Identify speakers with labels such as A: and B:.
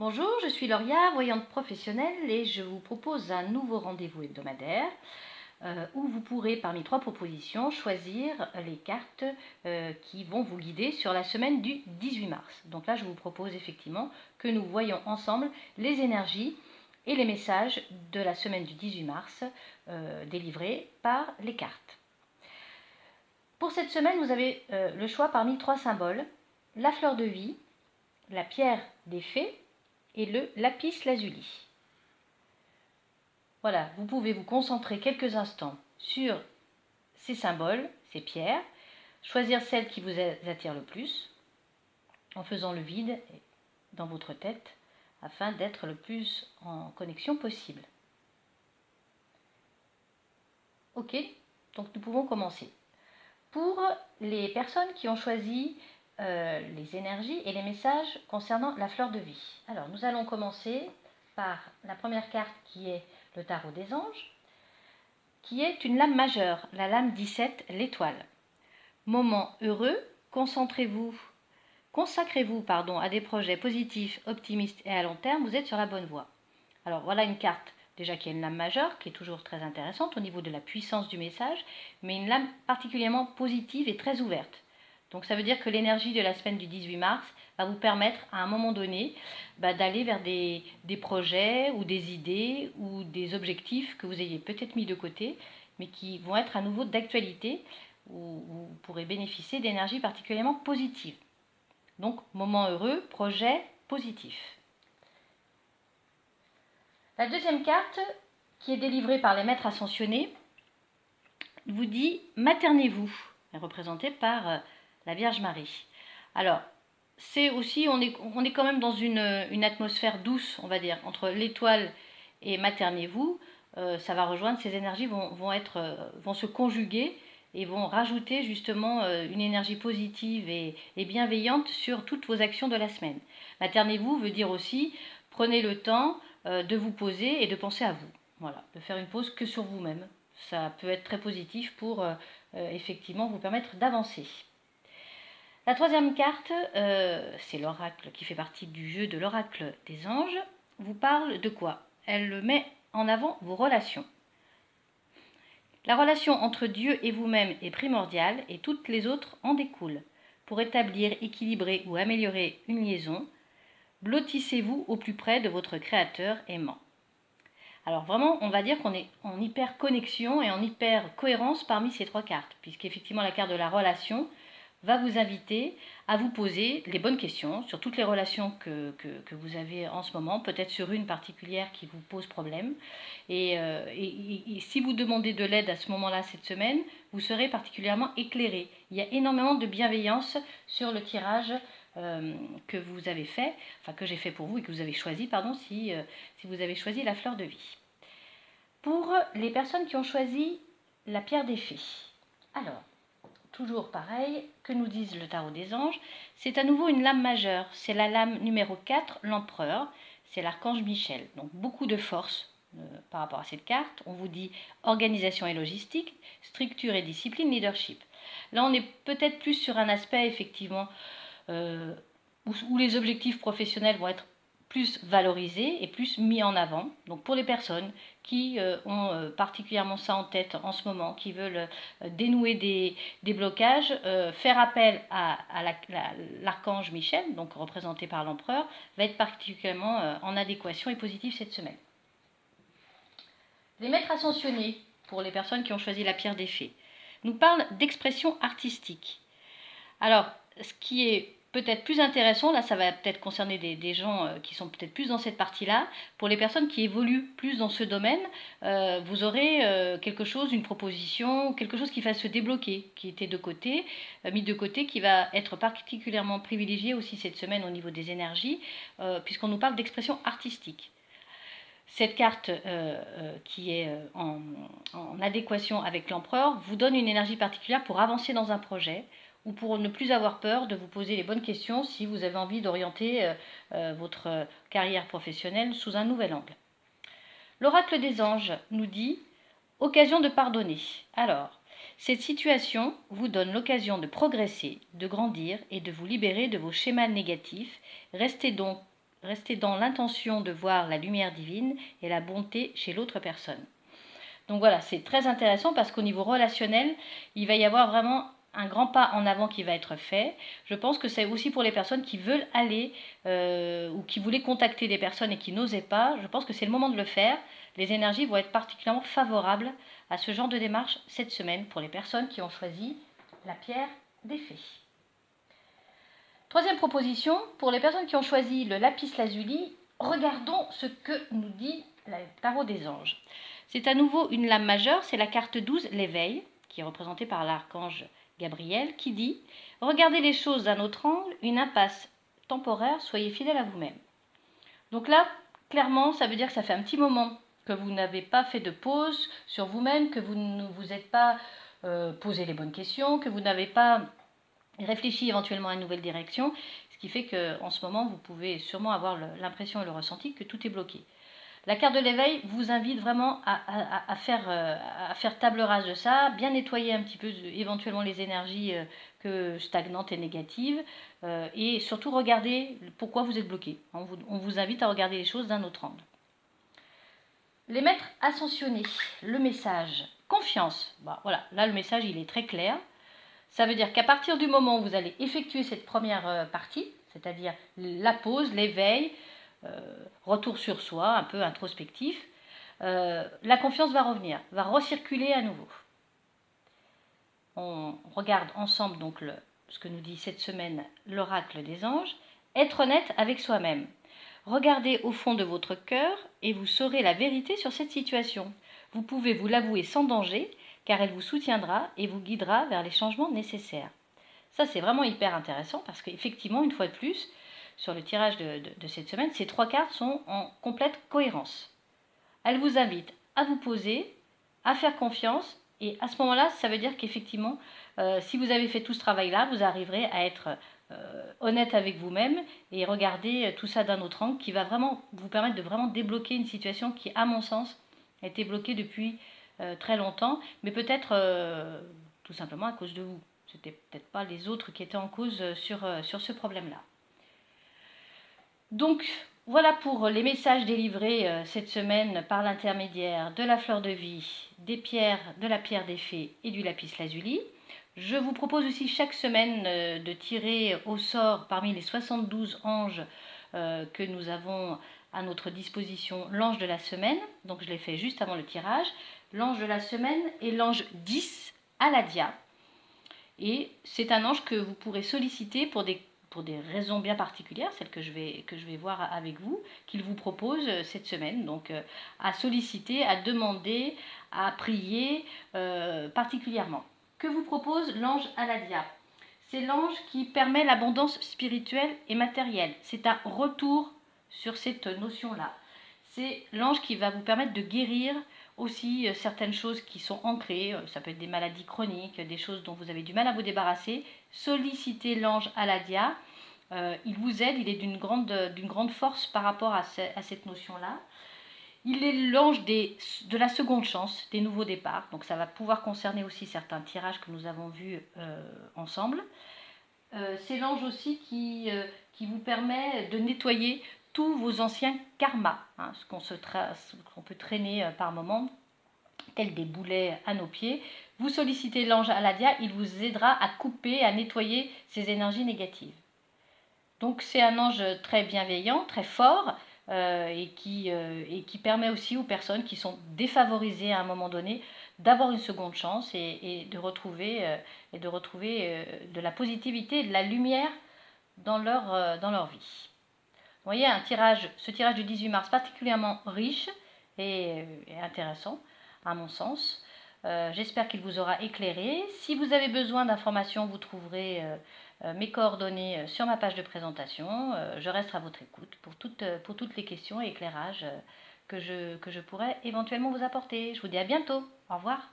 A: Bonjour, je suis Lauria, voyante professionnelle et je vous propose un nouveau rendez-vous hebdomadaire où vous pourrez, parmi 3 propositions, choisir les cartes qui vont vous guider sur la semaine du 18 mars. Donc là, je vous propose effectivement que nous voyons ensemble les énergies et les messages de la semaine du 18 mars délivrés par les cartes. Pour cette semaine, vous avez le choix parmi 3 symboles: la fleur de vie, la pierre des fées et le lapis lazuli. Voilà, vous pouvez vous concentrer quelques instants sur ces symboles, ces pierres, choisir celle qui vous attire le plus en faisant le vide dans votre tête afin d'être le plus en connexion possible. Ok, donc nous pouvons commencer. Pour les personnes qui ont choisi les énergies et les messages concernant la fleur de vie. Alors, nous allons commencer par la première carte qui est le tarot des anges, qui est une lame majeure, la lame 17, l'étoile. Moment heureux, consacrez-vous à des projets positifs, optimistes et à long terme, vous êtes sur la bonne voie. Alors voilà une carte déjà qui est une lame majeure, qui est toujours très intéressante au niveau de la puissance du message, mais une lame particulièrement positive et très ouverte. Donc ça veut dire que l'énergie de la semaine du 18 mars va vous permettre à un moment donné d'aller vers des projets ou des idées ou des objectifs que vous ayez peut-être mis de côté, mais qui vont être à nouveau d'actualité, où vous pourrez bénéficier d'énergie particulièrement positive. Donc moment heureux, projet positif. La deuxième carte, qui est délivrée par les maîtres ascensionnés, vous dit « Maternez-vous », représentée par la Vierge Marie. Alors, c'est aussi, on est quand même dans une atmosphère douce, on va dire, entre l'étoile et maternez-vous. Ça va rejoindre, ces énergies vont se conjuguer et vont rajouter justement une énergie positive et bienveillante sur toutes vos actions de la semaine. Maternez-vous veut dire aussi, prenez le temps de vous poser et de penser à vous. Voilà, de faire une pause que sur vous-même. Ça peut être très positif pour effectivement vous permettre d'avancer. La troisième carte, c'est l'oracle qui fait partie du jeu de l'oracle des anges, vous parle de quoi? Elle met en avant vos relations. La relation entre Dieu et vous-même est primordiale et toutes les autres en découlent. Pour établir, équilibrer ou améliorer une liaison, blottissez-vous au plus près de votre créateur aimant. Alors vraiment, on va dire qu'on est en hyper connexion et en hyper cohérence parmi ces 3 cartes, puisqu'effectivement la carte de la relation va vous inviter à vous poser les bonnes questions sur toutes les relations que vous avez en ce moment, peut-être sur une particulière qui vous pose problème. Et si vous demandez de l'aide à ce moment-là, cette semaine, vous serez particulièrement éclairé. Il y a énormément de bienveillance sur le tirage que vous avez fait, enfin que j'ai fait pour vous et que vous avez choisi, pardon, si vous avez choisi la fleur de vie. Pour les personnes qui ont choisi la pierre des fées, alors, toujours pareil, que nous disent le tarot des anges, c'est à nouveau une lame majeure, c'est la lame numéro 4, l'empereur, c'est l'archange Michel, donc beaucoup de force par rapport à cette carte. On vous dit organisation et logistique, structure et discipline, leadership. Là, on est peut-être plus sur un aspect effectivement où les objectifs professionnels vont être plus valorisés et plus mis en avant. Donc pour les personnes qui ont particulièrement ça en tête en ce moment, qui veulent dénouer des blocages, faire appel à l'archange Michel, donc représenté par l'empereur, va être particulièrement en adéquation et positif cette semaine. Les maîtres ascensionnés, pour les personnes qui ont choisi la pierre des fées, nous parlent d'expression artistique. Alors, ce qui est peut-être plus intéressant, là ça va peut-être concerner des gens qui sont peut-être plus dans cette partie-là, pour les personnes qui évoluent plus dans ce domaine, vous aurez quelque chose, une proposition, quelque chose qui va se débloquer, qui était de côté, mis de côté, qui va être particulièrement privilégié aussi cette semaine au niveau des énergies, puisqu'on nous parle d'expression artistique. Cette carte qui est en adéquation avec l'empereur vous donne une énergie particulière pour avancer dans un projet ou pour ne plus avoir peur de vous poser les bonnes questions si vous avez envie d'orienter votre carrière professionnelle sous un nouvel angle. L'oracle des anges nous dit « Occasion de pardonner ». Alors, cette situation vous donne l'occasion de progresser, de grandir et de vous libérer de vos schémas négatifs. Restez donc restez dans l'intention de voir la lumière divine et la bonté chez l'autre personne. Donc voilà, c'est très intéressant parce qu'au niveau relationnel, il va y avoir vraiment un grand pas en avant qui va être fait. Je pense que c'est aussi pour les personnes qui veulent aller ou qui voulaient contacter des personnes et qui n'osaient pas. Je pense que c'est le moment de le faire. Les énergies vont être particulièrement favorables à ce genre de démarche cette semaine pour les personnes qui ont choisi la pierre des fées. Troisième proposition, pour les personnes qui ont choisi le lapis lazuli, regardons ce que nous dit le tarot des anges. C'est à nouveau une lame majeure, c'est la carte 12, l'éveil, qui est représentée par l'archange Gabriel, qui dit « Regardez les choses d'un autre angle, une impasse temporaire, soyez fidèle à vous-même ». Donc là, clairement, ça veut dire que ça fait un petit moment que vous n'avez pas fait de pause sur vous-même, que vous ne vous êtes pas posé les bonnes questions, que vous n'avez pas réfléchi éventuellement à une nouvelle direction, ce qui fait qu'en ce moment, vous pouvez sûrement avoir l'impression et le ressenti que tout est bloqué. La carte de l'éveil vous invite vraiment à faire table rase de ça, bien nettoyer un petit peu éventuellement les énergies stagnantes et négatives, et surtout regarder pourquoi vous êtes bloqué. On vous invite à regarder les choses d'un autre angle. Les maîtres ascensionnés, le message, confiance. Bah, voilà, là le message il est très clair. Ça veut dire qu'à partir du moment où vous allez effectuer cette première partie, c'est-à-dire la pause, l'éveil, retour sur soi, un peu introspectif, la confiance va revenir, va recirculer à nouveau. On regarde ensemble donc ce que nous dit cette semaine l'oracle des anges. Être honnête avec soi-même. Regardez au fond de votre cœur et vous saurez la vérité sur cette situation. Vous pouvez vous l'avouer sans danger, car elle vous soutiendra et vous guidera vers les changements nécessaires. Ça, c'est vraiment hyper intéressant parce qu'effectivement, une fois de plus, sur le tirage de cette semaine, ces 3 cartes sont en complète cohérence. Elle vous invite à vous poser, à faire confiance, et à ce moment-là, ça veut dire qu'effectivement, si vous avez fait tout ce travail-là, vous arriverez à être honnête avec vous-même et regarder tout ça d'un autre angle qui va vraiment vous permettre de vraiment débloquer une situation qui, à mon sens, a été bloquée depuis très longtemps, mais peut-être tout simplement à cause de vous. C'était peut-être pas les autres qui étaient en cause sur ce problème-là. Donc, voilà pour les messages délivrés cette semaine par l'intermédiaire de la fleur de vie, des pierres, de la pierre des fées et du lapis lazuli. Je vous propose aussi chaque semaine de tirer au sort parmi les 72 anges que nous avons à notre disposition l'ange de la semaine. Donc je l'ai fait juste avant le tirage. L'ange de la semaine est l'ange 10, Aladia. Et c'est un ange que vous pourrez solliciter pour des raisons bien particulières, celles que je vais voir avec vous, qu'il vous propose cette semaine. Donc à solliciter, à demander, à prier particulièrement. Que vous propose l'ange Aladia? C'est l'ange qui permet l'abondance spirituelle et matérielle. C'est un retour sur cette notion-là. C'est l'ange qui va vous permettre de guérir aussi certaines choses qui sont ancrées. Ça peut être des maladies chroniques, des choses dont vous avez du mal à vous débarrasser. Sollicitez l'ange Aladia. Il vous aide, il est d'une grande force par rapport à cette notion-là. Il est l'ange de la seconde chance, des nouveaux départs. Donc ça va pouvoir concerner aussi certains tirages que nous avons vus ensemble. C'est l'ange aussi qui vous permet de nettoyer tous vos anciens karmas, hein, ce qu'on peut traîner par moments, tels des boulets à nos pieds. Vous sollicitez l'ange Aladia, il vous aidera à couper, à nettoyer ces énergies négatives. Donc c'est un ange très bienveillant, très fort, et qui permet aussi aux personnes qui sont défavorisées à un moment donné d'avoir une seconde chance et de retrouver de la positivité et de la lumière dans leur vie. Vous voyez, ce tirage du 18 mars particulièrement riche et intéressant à mon sens. J'espère qu'il vous aura éclairé. Si vous avez besoin d'informations, vous trouverez mes coordonnées sur ma page de présentation. Je reste à votre écoute pour toutes les questions et éclairages que je pourrais éventuellement vous apporter. Je vous dis à bientôt. Au revoir.